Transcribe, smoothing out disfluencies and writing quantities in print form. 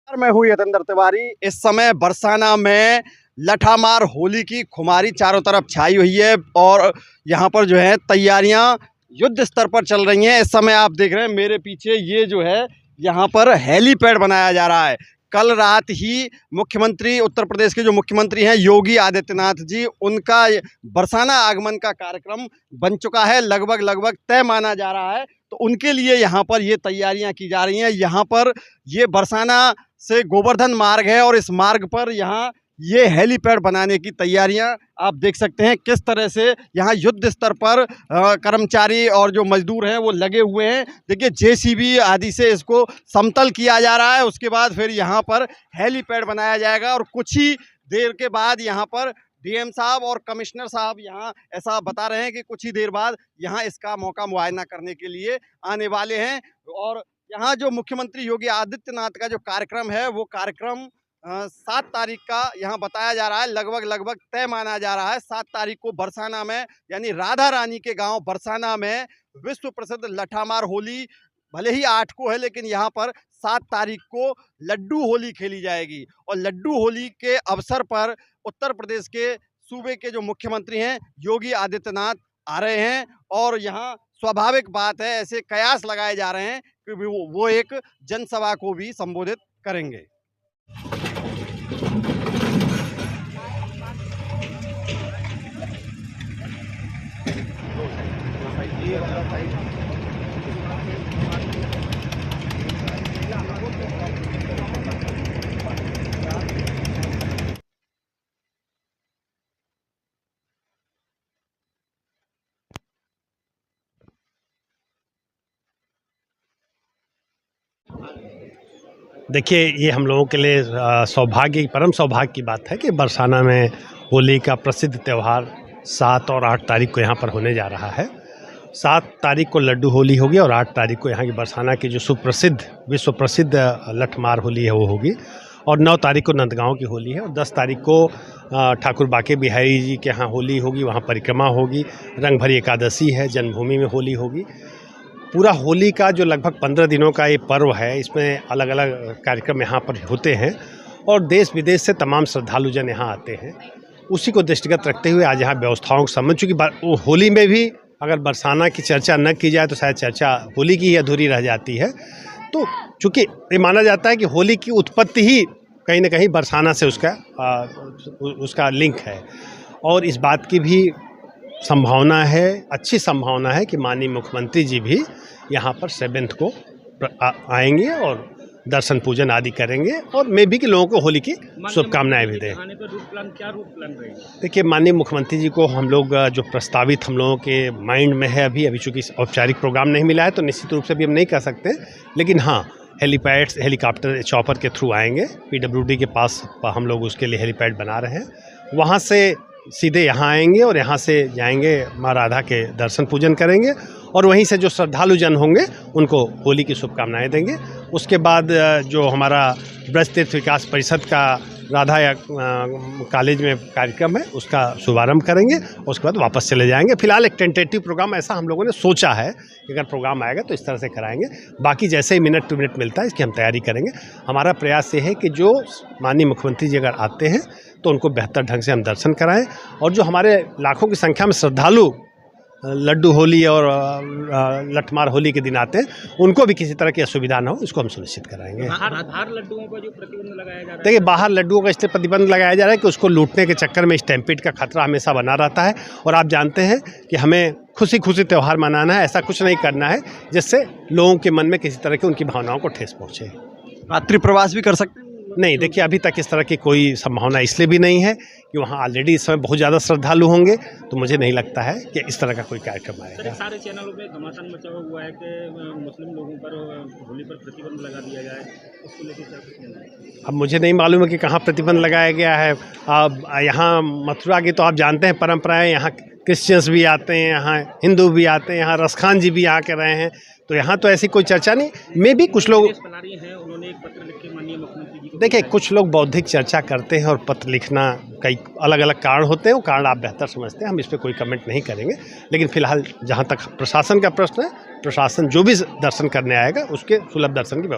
मैं हूँ यतेंद्र तिवारी। इस समय बरसाना में लठामार होली की खुमारी चारों तरफ छाई हुई है और यहाँ पर जो है तैयारियां युद्ध स्तर पर चल रही हैं। इस समय आप देख रहे हैं मेरे पीछे ये जो है यहाँ पर हेलीपैड बनाया जा रहा है। कल रात ही मुख्यमंत्री उत्तर प्रदेश के जो मुख्यमंत्री हैं योगी आदित्यनाथ जी, उनका बरसाना आगमन का कार्यक्रम बन चुका है, लगभग तय माना जा रहा है। तो उनके लिए यहाँ पर ये तैयारियां की जा रही हैं। यहाँ पर ये बरसाना से गोवर्धन मार्ग है और इस मार्ग पर यहाँ ये हेलीपैड बनाने की तैयारियां आप देख सकते हैं किस तरह से यहाँ युद्ध स्तर पर कर्मचारी और जो मजदूर हैं वो लगे हुए हैं। देखिए जेसीबी आदि से इसको समतल किया जा रहा है, उसके बाद फिर यहाँ पर हेलीपैड बनाया जाएगा और कुछ ही देर के बाद यहाँ पर डीएम साहब और कमिश्नर साहब यहाँ ऐसा बता रहे हैं कि कुछ ही देर बाद यहाँ इसका मौका मुआयना करने के लिए आने वाले हैं। और यहाँ जो मुख्यमंत्री योगी आदित्यनाथ का जो कार्यक्रम है वो कार्यक्रम 7 तारीख का यहाँ बताया जा रहा है, लगभग तय माना जा रहा है। 7 तारीख को बरसाना में यानी राधा रानी के गांव बरसाना में विश्व प्रसिद्ध लठामार होली भले ही 8 को है लेकिन यहाँ पर 7 तारीख को लड्डू होली खेली जाएगी। और लड्डू होली के अवसर पर उत्तर प्रदेश के सूबे के जो मुख्यमंत्री हैं योगी आदित्यनाथ आ रहे हैं और यहाँ स्वाभाविक बात है ऐसे कयास लगाए जा रहे हैं कि वो एक जनसभा को भी संबोधित करेंगे। देखिए, ये हम लोगों के लिए परम सौभाग्य की बात है कि बरसाना में होली का प्रसिद्ध त्यौहार 7 और 8 तारीख को यहाँ पर होने जा रहा है। 7 तारीख को लड्डू होली होगी और 8 तारीख को यहाँ की बरसाना की जो विश्व प्रसिद्ध लठमार होली है वो होगी। और 9 तारीख को नंदगांव की होली है और 10 तारीख को ठाकुर बाके बिहारी जी के यहाँ होली होगी, वहाँ परिक्रमा होगी। रंग भरी एकादशी है, जन्मभूमि में होली होगी। पूरा होली का जो लगभग 15 दिनों का ये पर्व है, इसमें अलग अलग कार्यक्रम यहाँ पर होते हैं और देश विदेश से तमाम श्रद्धालु जन यहाँ आते हैं। उसी को दृष्टिगत रखते हुए आज यहाँ व्यवस्थाओं के संबंध, चूँकि होली में भी अगर बरसाना की चर्चा न की जाए तो शायद चर्चा होली की ही अधूरी रह जाती है। तो चूँकि ये माना जाता है कि होली की उत्पत्ति ही कहीं न कहीं बरसाना से उसका लिंक है और इस बात की भी संभावना है, अच्छी संभावना है कि माननीय मुख्यमंत्री जी भी यहाँ पर 7 को आएंगे और दर्शन पूजन आदि करेंगे और मैं भी कि लोगों को होली की शुभकामनाएं भी दें। क्या रूट प्लान रहेगा? देखिए, माननीय मुख्यमंत्री जी को हम लोग जो प्रस्तावित हम लोगों के माइंड में है अभी चूँकि औपचारिक प्रोग्राम नहीं मिला है तो निश्चित रूप से भी हम नहीं कह सकते, लेकिन हाँ हेलीपैड हेलीकॉप्टर चॉपर के थ्रू आएंगे। PWD के पास हम लोग उसके लिए हेलीपैड बना रहे हैं, वहाँ से सीधे यहाँ आएंगे और यहाँ से जाएंगे माँ राधा के दर्शन पूजन करेंगे और वहीं से जो श्रद्धालु जन होंगे उनको होली की शुभकामनाएं देंगे। उसके बाद जो हमारा ब्रज तीर्थ विकास परिषद का राधा कॉलेज में कार्यक्रम है उसका शुभारंभ करेंगे और उसके बाद वापस चले जाएंगे। फिलहाल एक टेंटेटिव प्रोग्राम ऐसा हम लोगों ने सोचा है कि अगर प्रोग्राम आएगा तो इस तरह से कराएंगे। बाकी जैसे ही मिनट टू मिनट मिलता है इसकी हम तैयारी करेंगे। हमारा प्रयास ये है कि जो माननीय मुख्यमंत्री जी अगर आते हैं तो उनको बेहतर ढंग से हम दर्शन कराएं और जो हमारे लाखों की संख्या में श्रद्धालु लड्डू होली और लठमार होली के दिन आते हैं उनको भी किसी तरह की असुविधा ना हो, इसको हम सुनिश्चित कराएंगे। बाहर लड्डुओं पर जो प्रतिबंध लगाया जा रहा है, देखिए बाहर लड्डुओं का इसलिए प्रतिबंध लगाया जा रहा है कि उसको लूटने के चक्कर में स्टैम्पीड का खतरा हमेशा बना रहता है और आप जानते हैं कि हमें खुशी त्यौहार मनाना है, ऐसा कुछ नहीं करना है जिससे लोगों के मन में किसी तरह की उनकी भावनाओं को ठेस पहुँचे। रात्रि प्रवास भी कर सकते हैं? नहीं, देखिए अभी तक इस तरह की कोई संभावना इसलिए भी नहीं है कि वहाँ ऑलरेडी इस समय बहुत ज़्यादा श्रद्धालु होंगे, तो मुझे नहीं लगता है कि इस तरह का कोई कार्यक्रम आएगा। सारे चैनलों पे घमासान मचा हुआ है कि मुस्लिम लोगों पर होली पर प्रतिबंध लगा दिया जाए, उसको लेकर क्या कुछ कहना है? अब मुझे नहीं मालूम है कि कहाँ प्रतिबंध लगाया गया है। अब यहाँ मथुरा की तो आप जानते हैं परंपराएं, यहाँ क्रिश्चियंस भी आते हैं, यहाँ हिंदू भी आते हैं, यहाँ रसखान जी भी आ के रहे हैं, तो यहाँ तो ऐसी कोई चर्चा नहीं। मैं भी कुछ लोग उन्होंने एक पत्र लिख के माननीय मुख्यमंत्री जी को, देखिए कुछ लोग बौद्धिक चर्चा करते हैं और पत्र लिखना कई अलग अलग कारण होते हैं, वो कारण आप बेहतर समझते हैं, हम इस पर कोई कमेंट नहीं करेंगे। लेकिन फिलहाल जहाँ तक प्रशासन का प्रश्न है, प्रशासन जो भी दर्शन करने आएगा उसके सुलभ दर्शन की व्यवस्था